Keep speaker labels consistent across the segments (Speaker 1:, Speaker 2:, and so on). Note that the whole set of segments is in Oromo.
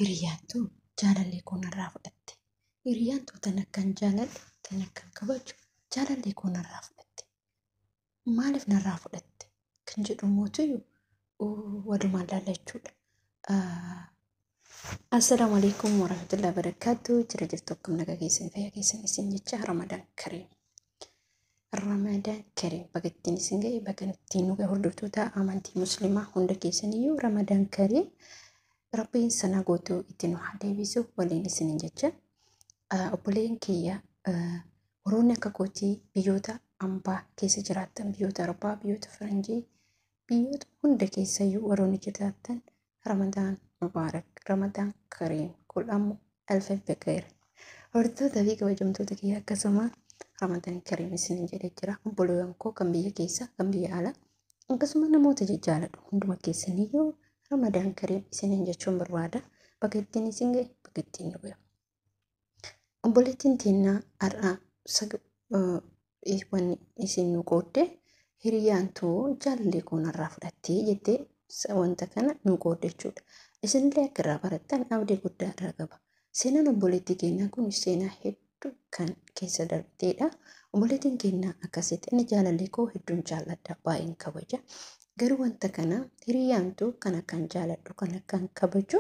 Speaker 1: hiriyaantu jaalallee koo narraa fudhatte. Hiriyaantu tana kan jaaladhu, tana kan kabaju jaalallee koo narraa fudhatte. Maaliif narraa fudhatte kan jedhu mootiyyuu walumaan laalachuudha. Assalamu alaikum warahmatullahi wabarakatuh. Jira jirtu akkam nagaa keessan fayyaa keessan isin jecha Ramadaan Kariim. Ramadaan Kariim bagattiin isin ga'e bagattiin nu ga'e hordoftoota amantii musliimaa hunda keessaniyyuu Ramadaan Kariim. Rabbiin sana gootuu itti nu haa deebisu waliin isin jecha. Obboleen kiyya woroonni akka kootii biyyoota ambaa keessa jiraatan biyyoota Arbaa, biyyoota Faranjii, biyyoota hunda keessayyuu woroonni jiraatan Ramadaan Mubaarak, Ramadaan Kariim, kudhamu alfa bakkeera. Hordoftoota fi kabajamtoota kiyya akkasuma Ramadaan Kariim isin jedhee jira. Obboleewwan koo kan biyya keessa, kan biyya alaa, akkasuma namoota jajjaaladhu hunduma keessaniyyuu Ramadaan Kariim isin jechuun barbaada. Bagattiin isin ga'e, bagattiin nu ga'e. Obboleettiin teennaa har'aa wanni isin nu qoodde hiriyaantu jaalallee koo narraa fudhattee jettee wanta kana nu qoodde jechuudha. Isinillee akka irraa barattan abdii guddaa irraa qaba. Seenaan obboleettii keenyaa kun seenaa hedduu kan keessa darbeedha. Obboleettiin keenyaa akkasitti inni jaalallee koo hedduun jaalladha, baay'een kabaja. Garuu wanta kana hiriyaantu kana kan jaaladhu, kana kan kabaju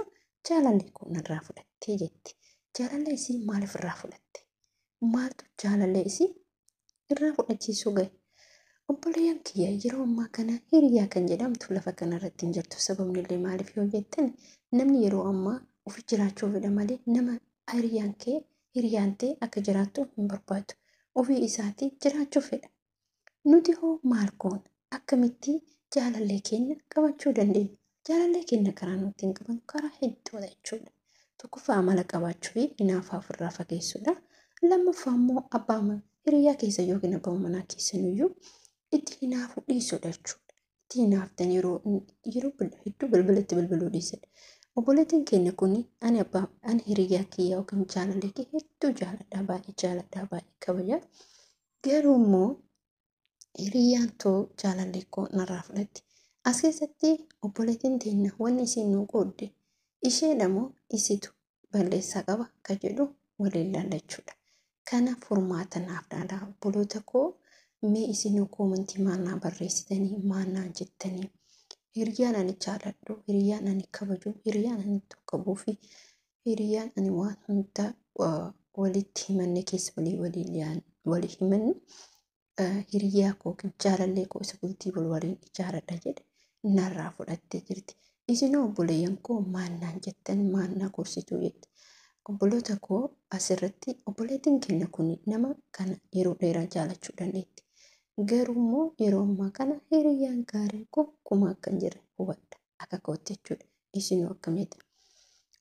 Speaker 1: jaalallee koo narraa fudhattee jetti. Jaalallee isii maaliif irraa fudhatte? Maaltu jaalallee isii irraa fudhachiisuu gahe? Obboleeyyan kiyya yeroo ammaa kana hiriyaa kan jedhamtu lafa kanarratti hin jirtu. Sababni illee maaliif yoo jettan namni yeroo ammaa ofi jiraachuu fedha malee nama hiriyaan ta'e akka jiraattu hin barbaadu. Ofii isaatii jiraachuu fedha. Nuti hoo maal goona? Akkamitti jaalallee keenya qabachuu dandeenya? Jaalallee keenya karaa nuti hin qaban karaa hedduudha jechuudha. Tokkoffaa amala qabaachuu fi hinaafa ofirraa fageessuudha. Lammaffaa immoo abbaa hiriyaa keessa yookiin abbaa manaa keessanuyyuu itti hinaafu dhiisuudha jechuudha. Itti hinaaftan yeroo hedduu bilbilatti bilbiluu dhiisedha. Obboleettiin keenya kun ani hiriyaa kiyya yookiin jaalallee kee hedduu jaaladha, baay'ee kabaja. Garuu immoo hiriyaan too jaalallee koo narraa fudhatti. As keessatti obboleettiin teenya wanni isin nu qoodde isheedha moo isitu balleessaa qaba kan jedhu waliin laallachuudha. Kana furmaata naaf dhaala obboloota koo mee isin koomentii maannaa barreessitanii maannaa jettanii hiriyaan ani jaaladhu, hiriyaan ani kabaju, hiriyaan ani tokkobuu fi hiriyaan ani waan hunda walitti himanne keessa walii himanne hiriyaa koo jaalallee koo isa bultii waliin ijaaradha jedhe narraa fudhattee jirti. Isin obboleeyyan koo maannaan jettan maannaa gorsituu jette. Obboloota koo asirratti obboleettiin keenya kun nama kana yeroo dheeraa jaalachuu dandeetti. Garuu immoo yeroo ammaa kana hiriyaan gaariin koo kuma akka hin jirre hubadha akka kootti jechuudha. Isin akkamitti?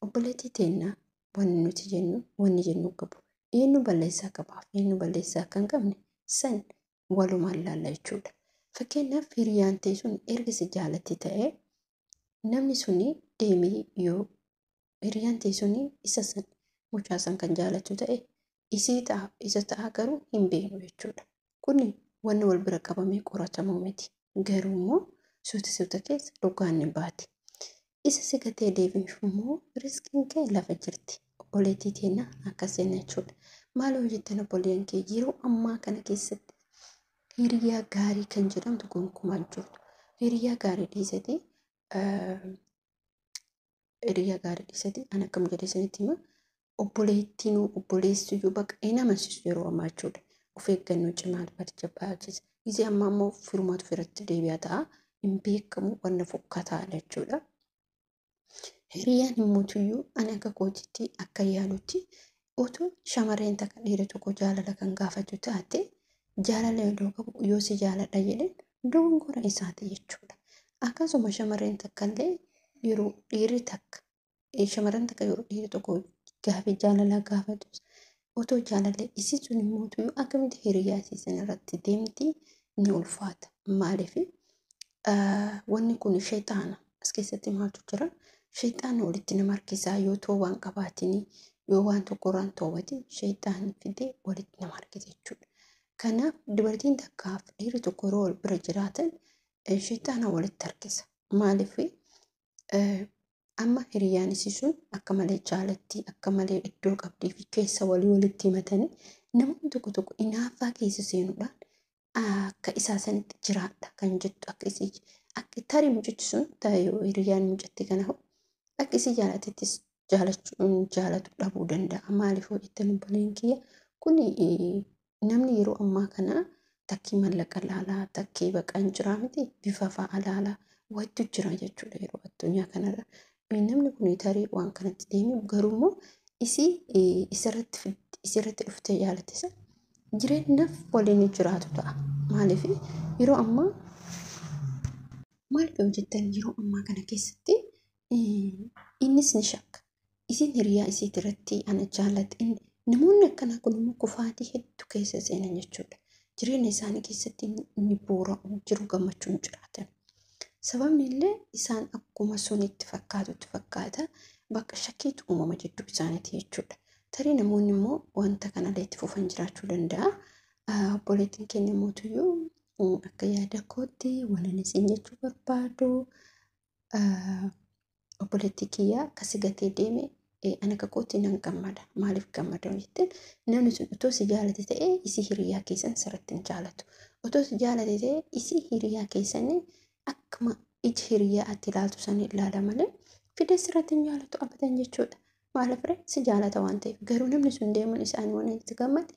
Speaker 1: Obboleettii teennaa wanni jennu qabu. Eenyu balleessaa qabaaf eenyu balleessaa akka hin qabne san walumaan laalla jechuudha. Fakkeenyaaf hiriyaan ta'e sun erga si jaalatti ta'ee namni suni deemee yoo hiriyaan ta'e suni isa san mucaa san kan jaalatu ta'e isa ta'a garuu hin beeknu jechuudha. Kuni wanni wal bira qabamee qoratamuu miti. Garuu immoo suuta keessa dhugaan hin baate. Isa si gatee deebiif immoo riskiin kee lafa jirti. Obboleettii teenya akkasina jechuudha. Maal hojjettan obboleen kee yeroo ammaa kana keessatti hiriyaa gaarii kan jedhamtu gonkumaa jirtu. Hiriyaa gaarii dhiisati an akkam jedhe sanitti hima obboleettiinuu obboleessiyyuu bakka hin amansiisu yeroo ammaa jechuudha. Of eeggannoo cimaa barbaachisa. Gisee ammaa immoo firumatu firatti deebi'aa ta'a. Hin beekamu wanna fokkataa jechuudha. Hiriyaan himmuutuyyuu ani akka kootitti akka yaalutti otoo shamarreen takka dhiira tokko jaalala kan gaafatu taate jaalala yoo qabu yoo si jaaladha jedhan dogongora isaati jechuudha. Akkasuma shamarreen takka illee yeroo dhiirri tokko gaafii jaalala gaafatu otoo jaalallee isii sun immoo akkamitti hiriyaa isiisan irratti deemti ni ulfaata. Maaliif wanni kun sheexaana as keessatti maaltu jira? Sheexaana walitti nama harkisaa yoo toowaan qabaatini yoo waan tokkorraan toowwatin sheexaana fidee walitti nama harkisa jechuudha. Kanaaf dubartiin takkaaf dhiirri tokko yeroo wal bira jiraatan sheexaana walitti harkisa. Maaliif amma hiriyaan isii sun akka malee jaalatti akka malee iddoo qabdii fi keessa walitti himatanii namoonni tokko inaaffaa keessa seenuudhaan akka isaa sanitti jiraadha kan jettu akka isii akka tarii mucichi sun taayoo hiriyaan mucatti kana akka isii jaalatettis jaalatu dhabuu danda'a. Maaliif hojjetan obboleen kiyya kun namni yeroo ammaa kana takkii mallaqa laalaa takkii baqaan jiraa miti bifa fa'a laalaa wantu jira jechuudha yeroo addunyaa kanarra. Namni kun tarii waan kanatti deemee garuu isirratti dhuftee jaalatisa jireenyaaf waliin jiraatu ta'a. Maaliif yeroo ammaa maaliif hojjetan yeroo ammaa kana keessatti innis ni shakka. Isin hiriyaa isii irratti ana jaalladhe namoonni akkanaa kun immoo kufaatii hedduu keessa seenan jechuudha. Jireenya isaanii keessatti inni boora jiru gammachuun jiraatan. Sababni illee isaan akkuma sun itti fakkaata bakka shakkiitu uumama jidduu isaaniiti jechuudha. Tarii namoonni immoo wanta kanallee itti fufan jiraachuu danda'a. Obboleettiin keenya mootuyyuu akka yaada kootti waan isin jechuu barbaadu obboleettii kiyyaa akkasi gatee deeme ana akka kootti nan gammada. Maaliif gammada jetteen namni sun otoo si jaalate ta'ee isii hiriyaa keessan sirratti hin jaalatu. Otoo si jaalate ta'ee isii hiriyaa keessanii akkuma iji hiriyaa ati ilaaltu sana ilaala malee fidee sirratti hin jaalatu abadan jechuudha. Maaliif si jaalata waan ta'eef garuu namni sun deemuun isaanii waan itti gammade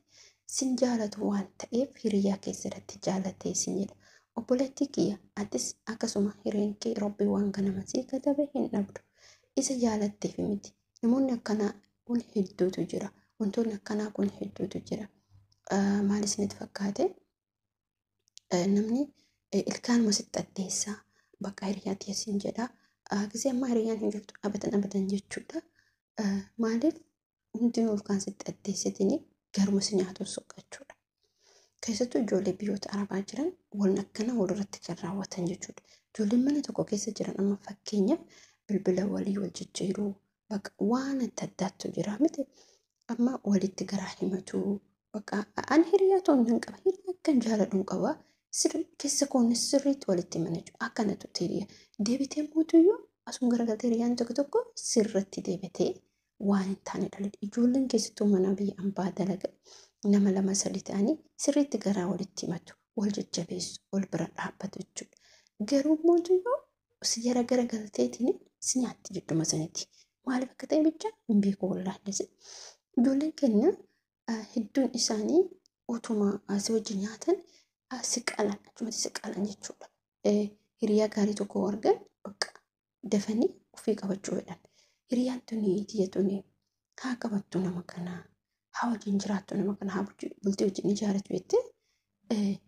Speaker 1: sin jaalatu waan ta'eef hiriyaa keessatti jaalatee sin jedha. Obboleettii kiyya atis akkasuma hiriyaan kee Rabbi waan kana masii katabe hin dhabdu. Isa jaalatteef miti. Namoonni akkanaa kun hedduutu jira. Wantoonni akkanaa kun hedduutu jira. Maal isinitti fakkaate? Namni ilkaan masitti addeessaa bakka hiriyaatti yasiin jedha. Gisee amma hiriyaan hin jirtu abadan jechuudha. Maaliif hundinuu ilkaan sitti addeessitanii garuma si nyaatu soqachuudha. Keessattuu ijoollee biyyoota Arabaa jiran waan akkana walirratti kan raawwatan jechuudha. Ijoolleen mana tokko keessa jiran amma fakkeenyaaf bilbila walii wal jijjiiruu bakka waan adda addaatu jira miti. Amma walitti garaa himatu bakka ani hiriyaa toon hin qaba hiriyaa akkan jaaladhuun qaba. Keessa koonnis sirriitti walitti himana jechuudha. Akkanatu hiriyaa deebitee mootuyyuu asuma garagaltee hiriyaan tokko sirratti deebitee waan hin taane dhalate. Ijoolleen keessattuu mana biyya ambaa dalaga nama 2-3 ta'anii sirriitti garaa walitti himatu wal jajjabeessu wal bira dhaabbatu jechuudha. Garuu mootuyyuu si jara garagalteetiin si nyaatti jechuudha sanatti. Maaliif akka ta'e bicha hin beeku wallaahi. Ijoolleen keenya hedduun isaanii utuma asii wajjin nyaatan siqalan jechuudha. Hiriyaa gaarii tokko argan bakka dafanii ofii qabachuu fedhan. Hiriyaan tuni tiyyatuni haa qabattu nama kanaa haa wajjin jiraattu nama kanaa haa bultii wajjin ijaaratu jettee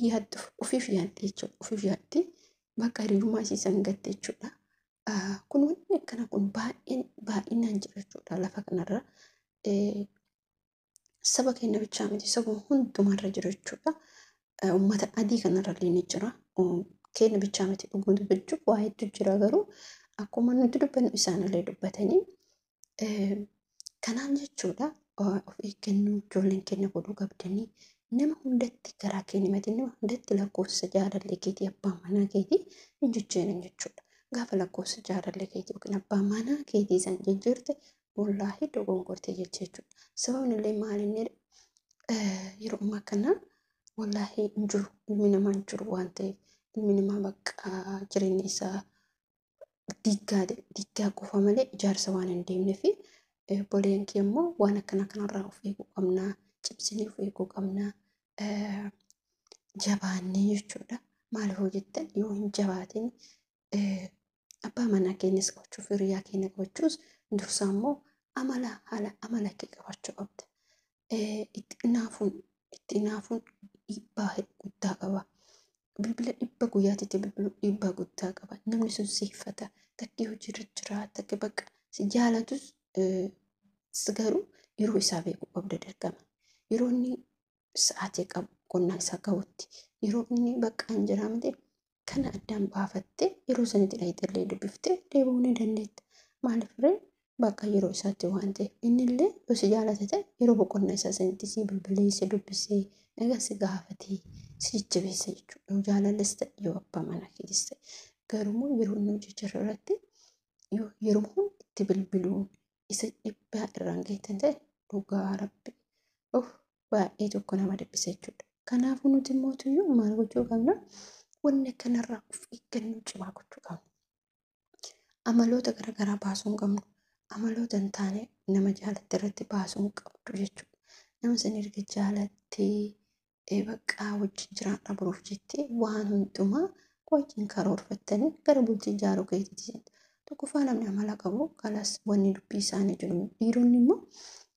Speaker 1: yaaddu ofiif yaadde jechuudha. Ofiif yaadde bakka hiriyummaa isiisan gatte jechuudha. Kun wanti akkana kun baay'inaan jira jechuudha lafa kanarra. Saba keenya bichaa miti saba hundumarra jira jechuudha. Uummata adii kanarra illee ni jira. Keenya bichaa miti dhuguun dubbachuu waa hedduu jira garuu akkuma nuti dubbannu isaanillee dubbatanii. Kanaan jechuudha of eeggannoo ijoolleen keenya godhuu qabdanii nama hundatti garaa keenya himate nama hundatti lakkoofsa jaalallee keetii abbaan manaa keetii hin jijjiiran jechuudha. Gaafa lakkoofsa jaalallee keetii yookiin abbaan manaa keetii san jijjiirte wallaahi dogongortee jechuudha. Sababni illee maalinni yeroo ammaa kana wallaahi hin jiru ilmi namaa hin jiru waan ta'eef ilmi namaa bakka jireenya isaa diggaa qofa malee ijaarsa waan hin deemneef obboleen kee immoo waan akkana kanarraa of eeguu qabnaa cimsinee of eeguu qabnaa jabaannee jechuudha. Maaliif hojjettan yoo hin jabaatin abbaa manaa keenyas qabachuuf hiriyaa keenya qabachuus dursaa immoo amala kee qabachuu qabda. Itti naafuun dhiibbaa guddaa qaba. Bilbila dhibba guyyaatti bilbiluu dhiibbaa guddaa qaba. Namni sun siifata takkii hojii jira takkii bakka si jaalatus garuu yeroo isaa beekuu qabda dirqama. Yeroo inni sa'aatii qabu qonnaa isaa qabutti yeroo inni bakka hin jiraamte kana addaan baafattee yeroo sanitti dhayxillee dubbiftee deebi'uu ni dandeetta. Maaliif bakka yeroo isaatti waan ta'eef innillee yoo si jaalate ta'e yeroo boqonnaa isaa sanitti si bilbilee si dubbisee nagaa si gaafatee si jajjabeessa jechuudha. Yoo jaalalles ta'e yoo abbaa manaa keetis ta'e garuu yeroo inni hojii irratti yeroo hundi bilbiluun isa dhibbaa irraan geettan ta'e dhugaa rabbi baay'ee tokko nama dhibbisa jechuudha. Kanaafuu nuti mootuyyuu maal gochuu qabna? Wanni kanarraa of eeggannoo cimaa gochuu qabna. Amaloota garaagaraa baasuu hin qabnu. Amaloota hin taane nama jaalatte irratti baasuu hin qabdu jechuudha. Nama sana erga jaalattee baqqaa wajjin jiraadha buruuf jettee waan hundumaa wajjin karoorfattanii gara bultii ijaaruu keetiiti. Tokkoffaa namni amala qabu kalas wanni dubbii isaanii jiru. Dhiironni immoo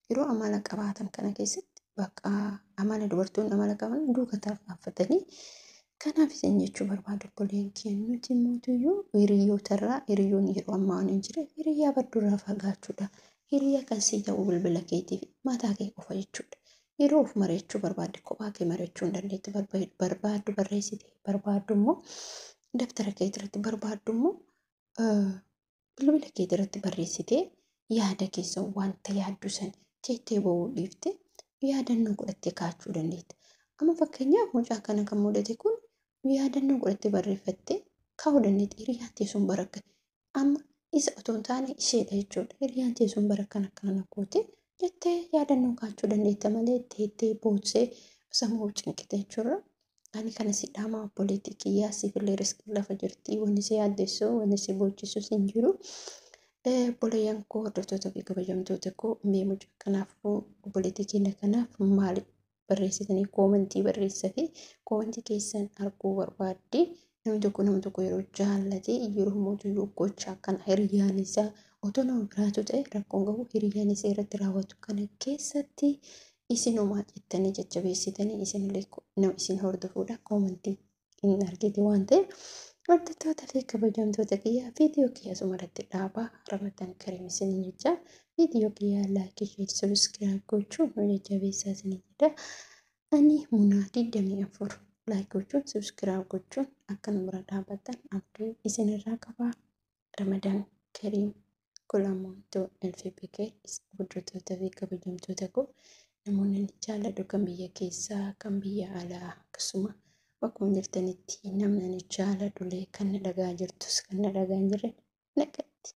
Speaker 1: yeroo amala qabaatan kana keessatti baqqaa amala dubartoonni amala qaban duuka tarkaanfatanii kanaaf isin jechuu barbaadu obboleen keenya nuti mootuyyuu hiriyootarraa hiriyoon yeroo ammaa waan hin jirre hiriyaa baddurraa fagaachuudha. Hiriyaa kan si ta'u bilbila keetiif mataa kee qofa jechuudha. Yeroo of mareechuu barbaadde kophaa kee mareechuu hin dandeetti barbaaddu barreessite barbaaddu immoo daftara kee irratti barbaaddu immoo bilbila kee irratti barreessite yaada keessa wanta yaaddu san jettee ba'uu dhiifte yaadannoo godhattee kaachuu dandeetti. Amma fakkeenyaaf mucaa kana kan mudate kun yaadannoo godhattee barreeffattee kaa'uu dandeetti. Hiriyaan teessuun barakka. Amma isa otoo hin taane isheedha jechuudha. Hiriyaan teessuun barakkan akkana nakkooti jettee yaadannoo kaachuu dandeetta malee teettee boodsee sammuu cinqite jechuudha. Ani kana si dhaamaa obboleettii kiyyaa siifillee riskii lafa jirti. Wanni si yaaddessuu, wanni si boochisus hin jiru. Obboleeyyan koo hordoftoota fi kabajamtoota koo mee mucaa kanaafuu obboleettii keenya kanaaf maali barreessitanii koomentii barreessaa fi koomentii keessan arguu barbaadde namni tokko yeroo jaallate yeroo mootuyyuu gochaa kana hiriyaan isaa otoo nama biraatu ta'e rakkoon qabu hiriyaan isaa irratti raawwatu kana keessatti isinumaa jettanii jajjabeessitanii isinillee nama isin hordofuudha koomentii hin argite waan ta'eef hordoftoota fi kabajamtoota kiyyaa viidiyoo kiyya asumarratti dhaabaa Ramadan Kariim isiniin jecha viidiyoo kiyyaa laayikii fi sabiskiraayib gochuun nu jajjabeessaa isiniin jedha. Ani Munaa 24 laayik gochuun sabiskiraayib gochuun akka nu bira dhaabbatan abdii isinirraa qaba. Ramadan Kariim kulamootoo LFPK hordoftoota fi kabajamtoota koo namoonni jaalladhu kan biyya keessaa kan biyya alaa akkasuma bakkuma jirtanitti namni jaaladhulee kan na dhagaa jirtus kan na dhagaa hin jirre